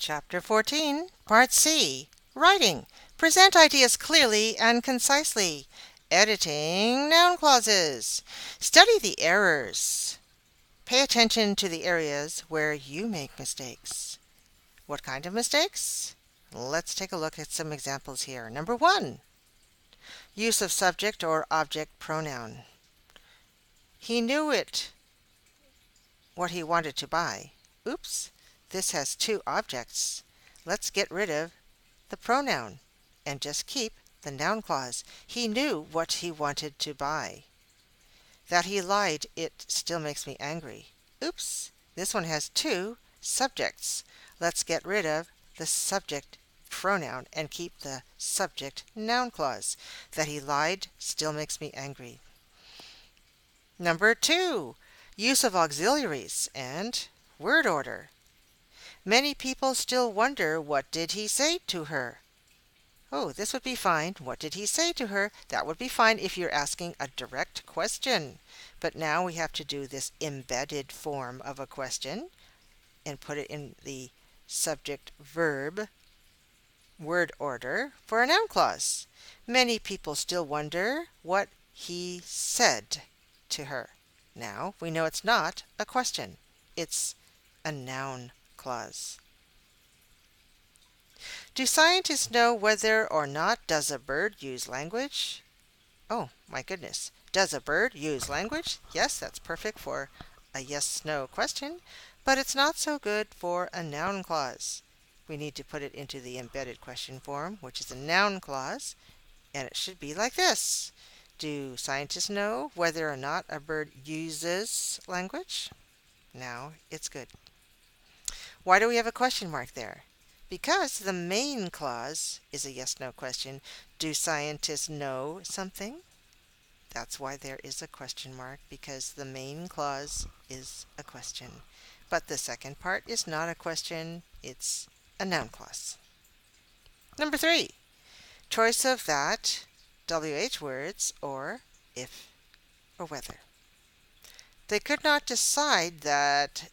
Chapter 14, Part C, Writing. Present ideas clearly and concisely. Editing noun clauses. Study the errors. Pay attention to the areas where you make mistakes. What kind of mistakes? Let's take a look at some examples here. Number 1, use of subject or object pronoun. He knew what he wanted to buy. Oops, this has two objects. Let's get rid of the pronoun and just keep the noun clause. He knew what he wanted to buy. That he lied, it still makes me angry. Oops, this one has two subjects. Let's get rid of the subject pronoun and keep the subject noun clause. That he lied still makes me angry. Number 2, use of auxiliaries and word order. Many people still wonder, what did he say to her? Oh, this would be fine. What did he say to her? That would be fine if you're asking a direct question. But now we have to do this embedded form of a question and put it in the subject-verb word order for a noun clause. Many people still wonder what he said to her. Now we know it's not a question. It's a noun clause. Do scientists know whether or not does a bird use language? Oh my goodness. Does a bird use language? Yes, that's perfect for a yes/no question, but it's not so good for a noun clause. We need to put it into the embedded question form, which is a noun clause, and it should be like this. Do scientists know whether or not a bird uses language? Now it's good. Why do we have a question mark there? Because the main clause is a yes/no question. Do scientists know something? That's why there is a question mark, because the main clause is a question. But the second part is not a question, it's a noun clause. Number 3, choice of that, WH words, or if or whether. They could not decide that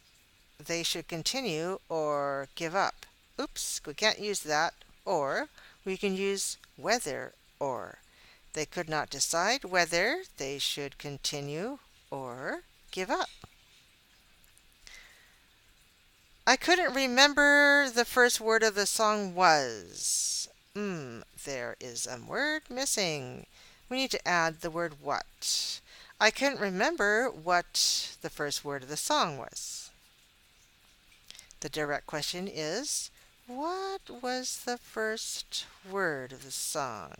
they should continue or give up. Oops, we can't use that or. We can use whether or. They could not decide whether they should continue or give up. I couldn't remember the first word of the song was. There is a word missing. We need to add the word what. I couldn't remember what the first word of the song was. The direct question is, what was the first word of the song?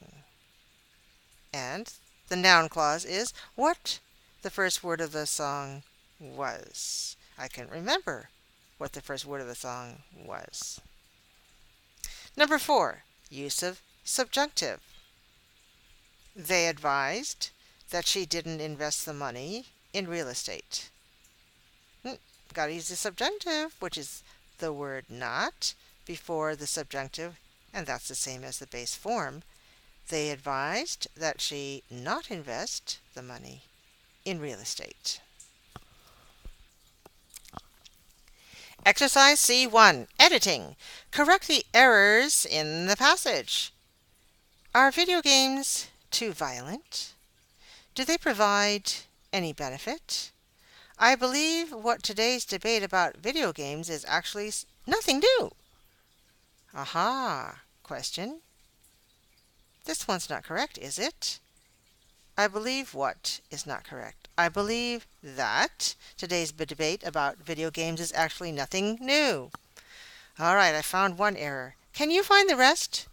And the noun clause is what the first word of the song was. I can't remember what the first word of the song was. Number 4, use of subjunctive. They advised that she didn't invest the money in real estate. Gotta use the subjunctive, which is the word not before the subjunctive, and that's the same as the base form. They advised that she not invest the money in real estate. Exercise C1, editing. Correct the errors in the passage. Are video games too violent? Do they provide any benefit? I believe what today's debate about video games is actually nothing new. Aha, question. This one's not correct, is it? I believe what is not correct? I believe that today's debate about video games is actually nothing new. All right, I found one error. Can you find the rest?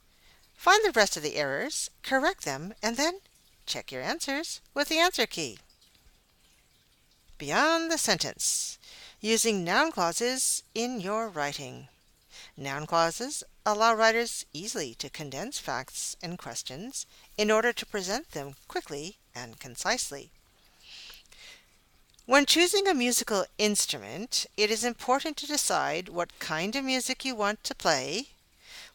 Find the rest of the errors, correct them, and then check your answers with the answer key. Beyond the sentence. Using noun clauses in your writing. Noun clauses allow writers easily to condense facts and questions in order to present them quickly and concisely. When choosing a musical instrument, it is important to decide what kind of music you want to play,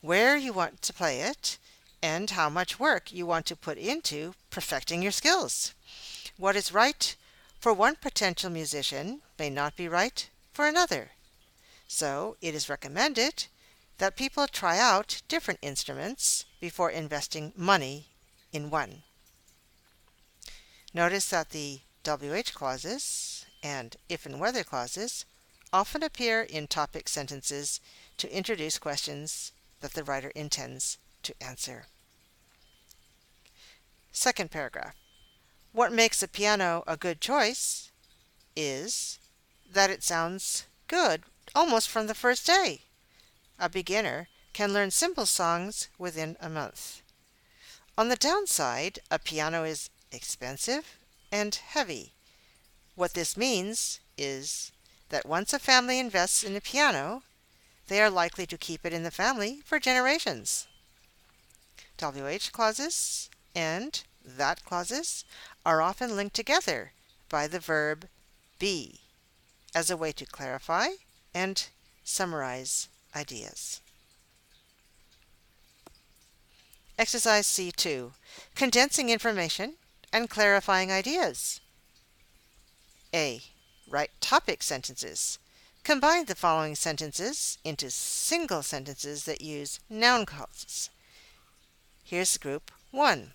where you want to play it, and how much work you want to put into perfecting your skills. What is right for one potential musician may not be right for another. So it is recommended that people try out different instruments before investing money in one. Notice that the WH clauses and if and whether clauses often appear in topic sentences to introduce questions that the writer intends to answer. Second paragraph. What makes a piano a good choice is that it sounds good almost from the first day. A beginner can learn simple songs within a month. On the downside, a piano is expensive and heavy. What this means is that once a family invests in a piano, they are likely to keep it in the family for generations. WH clauses and that clauses are often linked together by the verb be as a way to clarify and summarize ideas. Exercise C2. Condensing information and clarifying ideas. A. Write topic sentences. Combine the following sentences into single sentences that use noun clauses. Here's group 1.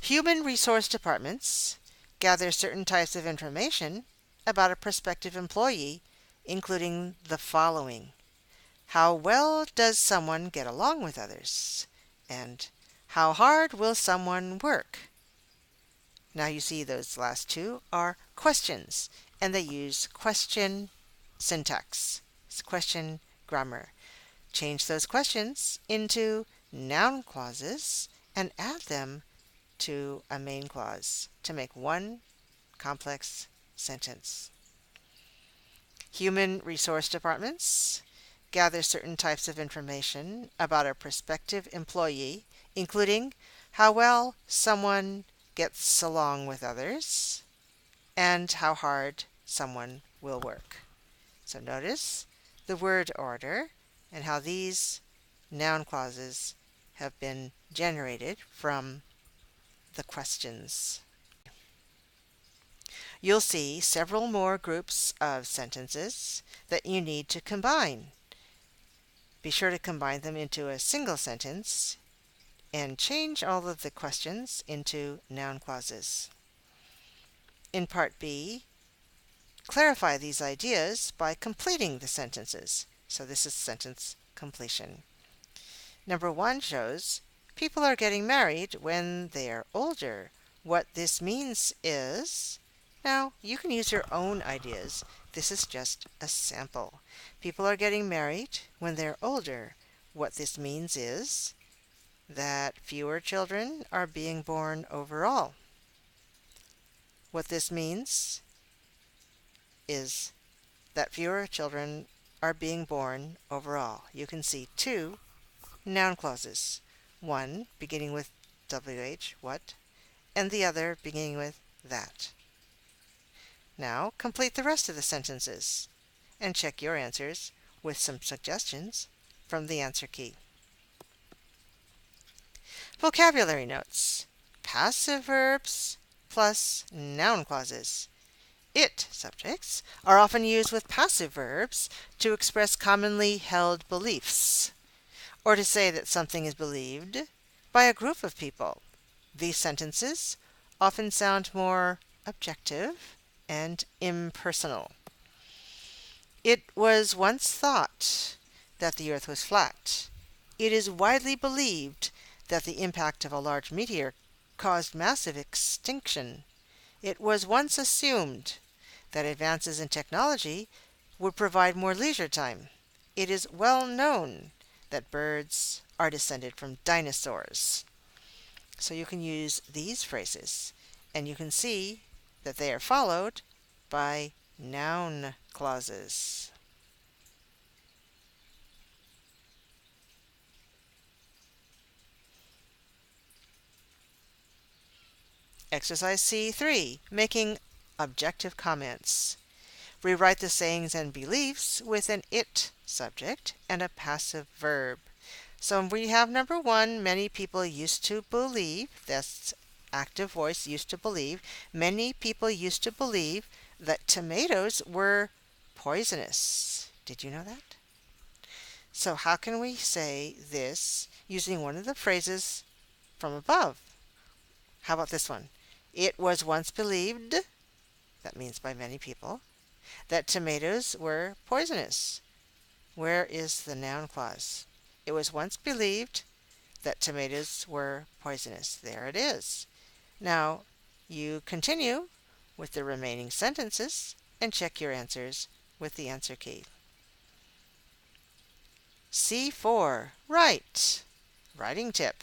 Human resource departments gather certain types of information about a prospective employee, including the following. How well does someone get along with others? And how hard will someone work? Now you see those last two are questions, and they use question syntax. It's question grammar. Change those questions into noun clauses and add them to a main clause to make one complex sentence. Human resource departments gather certain types of information about a prospective employee, including how well someone gets along with others and how hard someone will work. So notice the word order and how these noun clauses have been generated from the questions. You'll see several more groups of sentences that you need to combine. Be sure to combine them into a single sentence and change all of the questions into noun clauses. In Part B, clarify these ideas by completing the sentences. So this is sentence completion. Number 1 shows people are getting married when they are older. What this means is, now you can use your own ideas. This is just a sample. People are getting married when they're older. What this means is that fewer children are being born overall. What this means is that fewer children are being born overall. You can see two noun clauses, one beginning with WH, what, and the other beginning with that. Now complete the rest of the sentences and check your answers with some suggestions from the answer key. Vocabulary notes. Passive verbs plus noun clauses. It subjects are often used with passive verbs to express commonly held beliefs, or to say that something is believed by a group of people. These sentences often sound more objective and impersonal. It was once thought that the earth was flat. It is widely believed that the impact of a large meteor caused massive extinction. It was once assumed that advances in technology would provide more leisure time. It is well known that birds are descended from dinosaurs. So you can use these phrases, and you can see that they are followed by noun clauses. Exercise C3, making objective comments. Rewrite the sayings and beliefs with an it subject and a passive verb. So we have number 1, many people used to believe, that's active voice, used to believe. Many people used to believe that tomatoes were poisonous. Did you know that? So how can we say this using one of the phrases from above? How about this one? It was once believed, that means by many people, that tomatoes were poisonous. Where is the noun clause? It was once believed that tomatoes were poisonous. There it is. Now, you continue with the remaining sentences and check your answers with the answer key. C4. Write. Writing tip.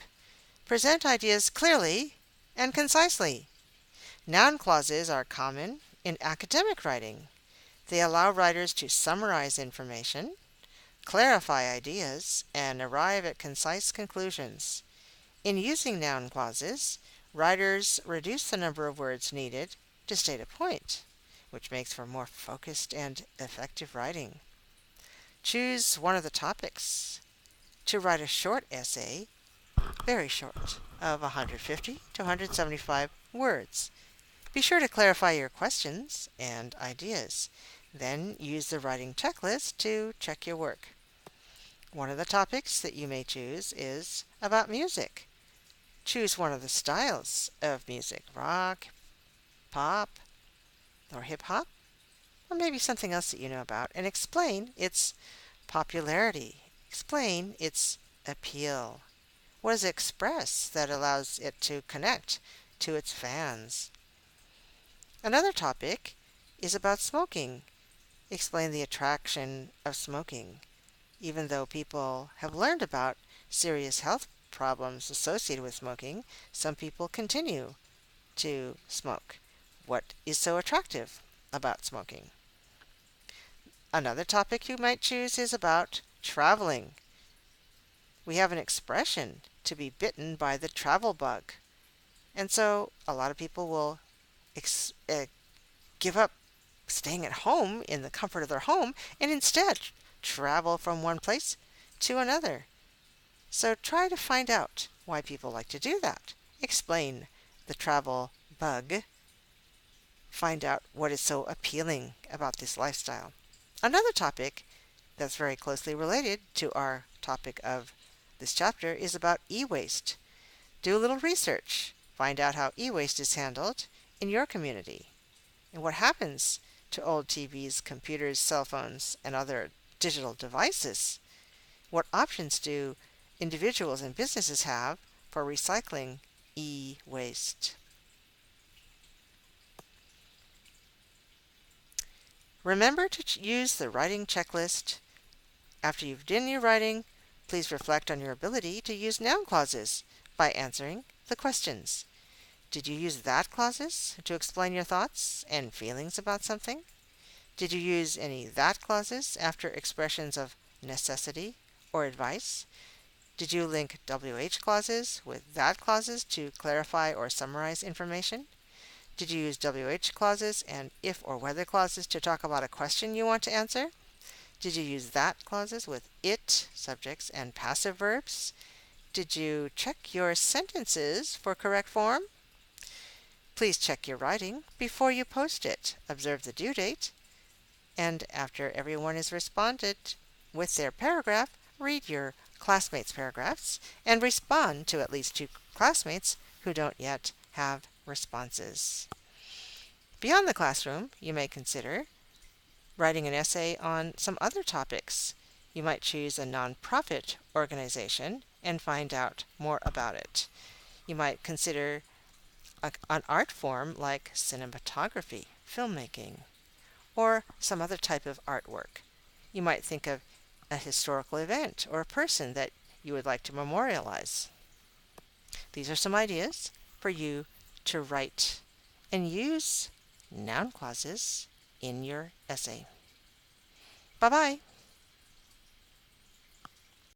Present ideas clearly and concisely. Noun clauses are common in academic writing. They allow writers to summarize information, clarify ideas, and arrive at concise conclusions. In using noun clauses, writers reduce the number of words needed to state a point, which makes for more focused and effective writing. Choose one of the topics. To write a short essay, very short, of 150 to 175 words. Be sure to clarify your questions and ideas. Then use the writing checklist to check your work. One of the topics that you may choose is about music. Choose one of the styles of music, rock, pop, or hip-hop, or maybe something else that you know about, and explain its popularity. Explain its appeal. What does it express that allows it to connect to its fans? Another topic is about smoking. Explain the attraction of smoking. Even though people have learned about serious health problems associated with smoking, some people continue to smoke. What is so attractive about smoking? Another topic you might choose is about traveling. We have an expression, to be bitten by the travel bug. And so a lot of people will give up staying at home in the comfort of their home and instead travel from one place to another. So try to find out why people like to do that. Explain the travel bug. Find out what is so appealing about this lifestyle. Another topic that's very closely related to our topic of this chapter is about e-waste. Do a little research. Find out how e-waste is handled in your community and what happens to old TVs, computers, cell phones, and other digital devices. What options do individuals and businesses have for recycling e-waste? Remember to use the writing checklist. After you've done your writing, please reflect on your ability to use noun clauses by answering the questions. Did you use that clauses to explain your thoughts and feelings about something? Did you use any that clauses after expressions of necessity or advice? Did you link WH clauses with that clauses to clarify or summarize information? Did you use WH clauses and if or whether clauses to talk about a question you want to answer? Did you use that clauses with it, subjects, and passive verbs? Did you check your sentences for correct form? Please check your writing before you post it. Observe the due date. And after everyone has responded with their paragraph, read your classmates' paragraphs and respond to at least 2 classmates who don't yet have responses. Beyond the classroom, you may consider writing an essay on some other topics. You might choose a nonprofit organization and find out more about it. You might consider an art form like cinematography, filmmaking, or some other type of artwork. You might think of a historical event or a person that you would like to memorialize. These are some ideas for you to write and use noun clauses in your essay. Bye-bye.